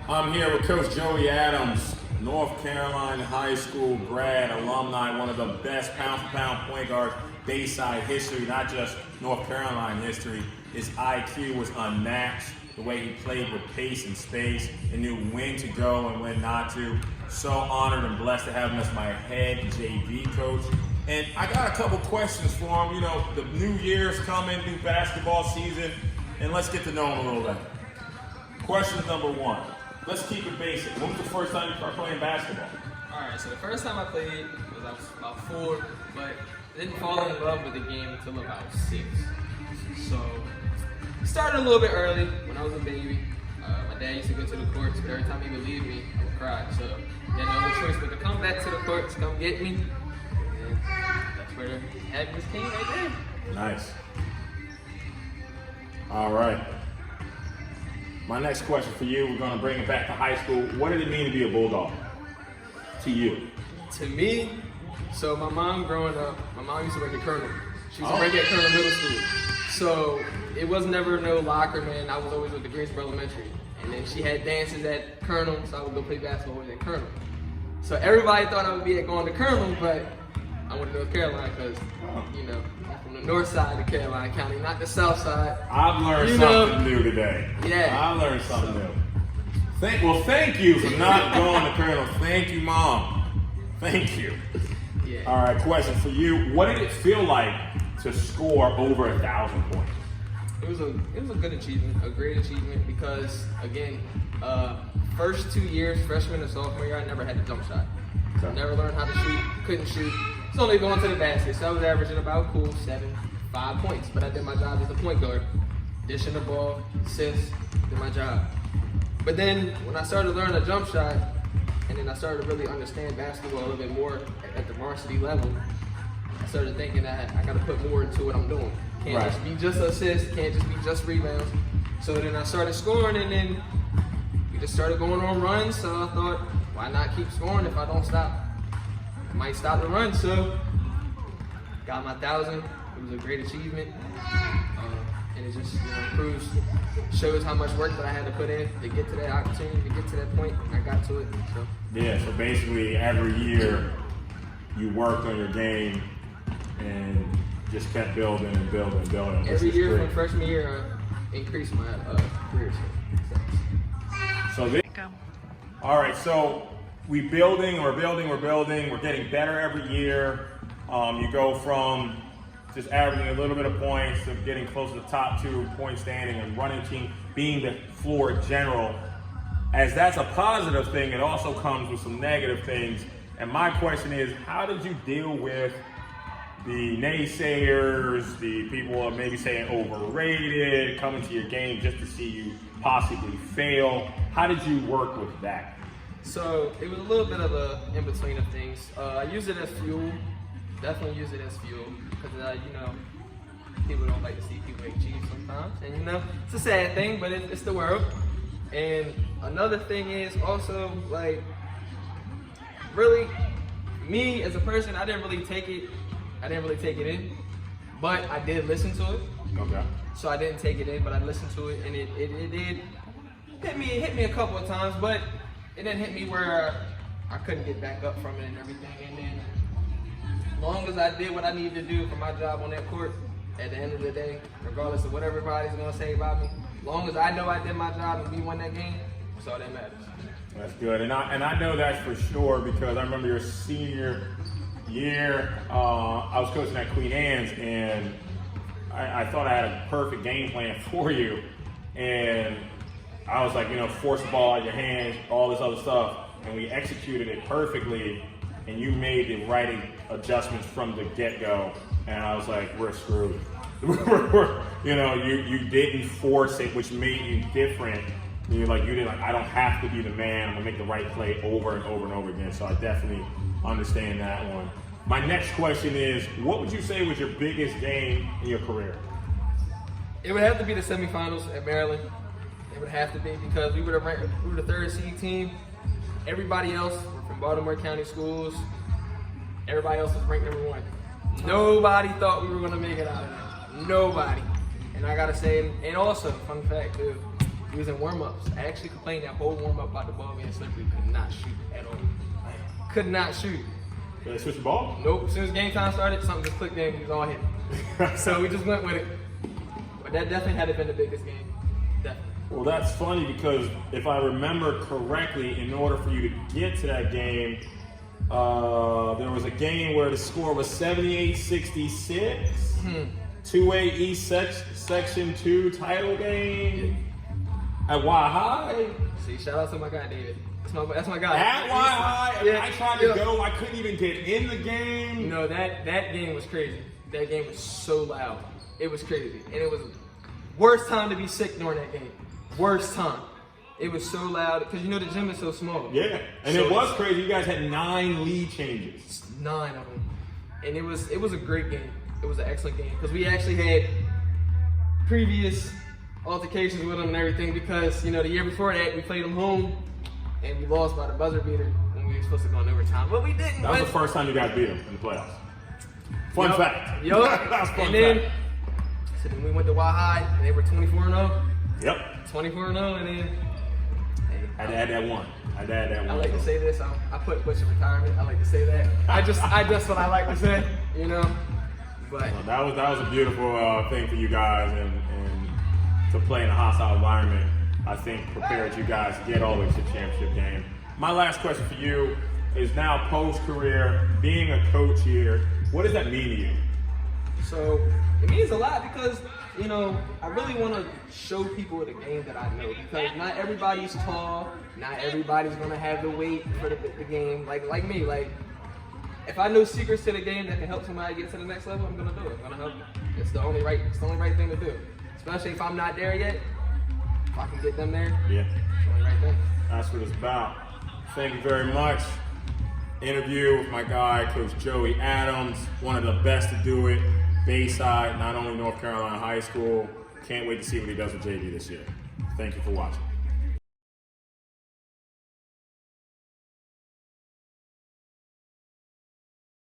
I'm here with Coach Joey Adams, North Carolina High School grad, alumni, one of the best pound-for-pound point guards, Bayside history, not just North Carolina history. His IQ was unmatched, the way he played with pace and space and knew when to go and when not to. So honored and blessed to have him as my head JV coach. And I got a couple questions for him. You know, the new year's coming, new basketball season, and let's get to know him a little better. Question number one. Let's keep it basic. When was the first time you started playing basketball? Alright, so the first time I played was I was about 4, but I didn't fall in love with the game until about 6. So, it started a little bit early when I was a baby. My dad used to go to the courts, but every time he would leave me, I would cry. So, he had no other choice but to come back to the courts, come get me. And that's where the happiness came right there. Nice. All right. My next question for you, we're going to bring it back to high school. What did it mean to be a Bulldog to you? To me, so my mom growing up, my mom used to work at Colonel. She used to work at Colonel Middle School. So it was never no locker, man. I was always with the Greensboro Elementary. And then she had dances at Colonel, so I would go play basketball with at Colonel. So everybody thought I would be at going to Colonel, but I went to North Carolina because, you know, I'm from the north side of Caroline County, not the south side. I've learned something new today. Yeah. I learned something new. Thank you for not going to Colonel. Thank you, Mom. Thank you. Yeah. All right, question for you. What did it feel like to score over 1,000 points? It was a good achievement, a great achievement because, again, first 2 years, freshman and sophomore year, I never had a jump shot. Okay. Never learned how to shoot, couldn't shoot. It's only going to the basket, so I was averaging about 5 points, but I did my job as a point guard. Dishing the ball, assists, did my job. But then when I started to learn a jump shot, and then I started to really understand basketball a little bit more at the varsity level, I started thinking that I got to put more into what I'm doing. Can't Right. just be just assists, can't just be just rebounds. So then I started scoring, and then we just started going on runs, so I thought, why not keep scoring if I don't stop? I might stop the run, so got my 1,000. It was a great achievement, and it just proves, shows how much work that I had to put in to get to that opportunity, to get to that point. I got to it. So Yeah, so basically every year you worked on your game and just kept building and building and building. every which is year great. from freshman year, I increased my career. So this, all right, so we're building, we're getting better every year. You go from just averaging a little bit of points to getting close to the top 2 point standing and running team, being the floor general. As that's a positive thing, it also comes with some negative things. And my question is, how did you deal with the naysayers, the people who are maybe saying overrated, coming to your game just to see you possibly fail? How did you work with that? So it was a little bit of a in-between of things. I use it as fuel, definitely use it as fuel, because you know, people don't like to see people achieve sometimes, and you know, it's a sad thing, but it's the world. And another thing is also, like, really, me as a person, I didn't really take it in, but I did listen to it. Okay. So I didn't take it in, but I listened to it, and it did hit me a couple of times, but it didn't hit me where I couldn't get back up from it and everything. And then, as long as I did what I needed to do for my job on that court, at the end of the day, regardless of what everybody's gonna say about me, as long as I know I did my job and we won that game, that's all that matters. That's good, and I know that's for sure because I remember your senior year. I was coaching at Queen Anne's, and I thought I had a perfect game plan for you, and I was like, you know, force the ball out of your hands, all this other stuff, and we executed it perfectly, and you made the right adjustments from the get-go, and I was like, we're screwed. You know, you didn't force it, which made you different. You didn't I don't have to be the man. I'm gonna make the right play over and over and over again. So I definitely understand that one. My next question is, what would you say was your biggest game in your career? It would have to be the semifinals at Maryland. It would have to be because we were the 3rd seed team. Everybody else were from Baltimore County schools. Everybody else was ranked number 1. Nobody thought we were gonna make it out of there. Nobody. And I gotta say, and also, fun fact too, We was in warm-ups. I actually complained that whole warm-up about the ball being slippery. Could not shoot at all. Could not shoot. Did they switch the ball? Nope. As soon as game time started, something just clicked in. We was all hit. So we just went with it. But that definitely had to been the biggest game. Definitely. Well, that's funny because if I remember correctly, in order for you to get to that game, there was a game where the score was 78-66. 2A East Section 2 title game at Y High. See, shout out to my guy David. That's my guy. At Y High, Yeah, I tried to yeah. go. I couldn't even get in the game. No, that game was crazy. That game was so loud. It was crazy, and it was worst time to be sick during that game. Worst time. It was so loud because you know the gym is so small. Yeah, and So it was crazy. You guys had 9 lead changes. 9 of them, and it was a great game. It was an excellent game because we actually had previous altercations with them and everything because the year before that we played them home and we lost by the buzzer beater when we were supposed to go in overtime, but we didn't. That was win. the first time you guys beat them in the playoffs. Fun Yup. fact. Yup. That's fun And then, fact. so then we went to Y High and they were 24-0. Yep. 24-0, and then hey, I had to add that one. I had to add that one. I like to say this. I put Bush in retirement. I like to say that. I just what I like to say, But Well, that was a beautiful thing for you guys, and to play in a hostile environment, I think prepared you guys to get all the way to the championship game. My last question for you is now post-career, being a coach here, what does that mean to you? so it means a lot because I really want to show people the game that I know because not everybody's tall, not everybody's gonna have the weight for the game like me. Like if I know secrets to the game that can help somebody get to the next level, I'm gonna do it. I'm gonna help them. It's the only right thing to do. Especially if I'm not there yet. If I can get them there, Yeah. it's the only right thing. That's what it's about. Thank you very much. Interview with my guy, Coach Joey Adams, one of the best to do it. Bayside, not only North Carolina High School. Can't wait to see what he does with JV this year. Thank you for watching.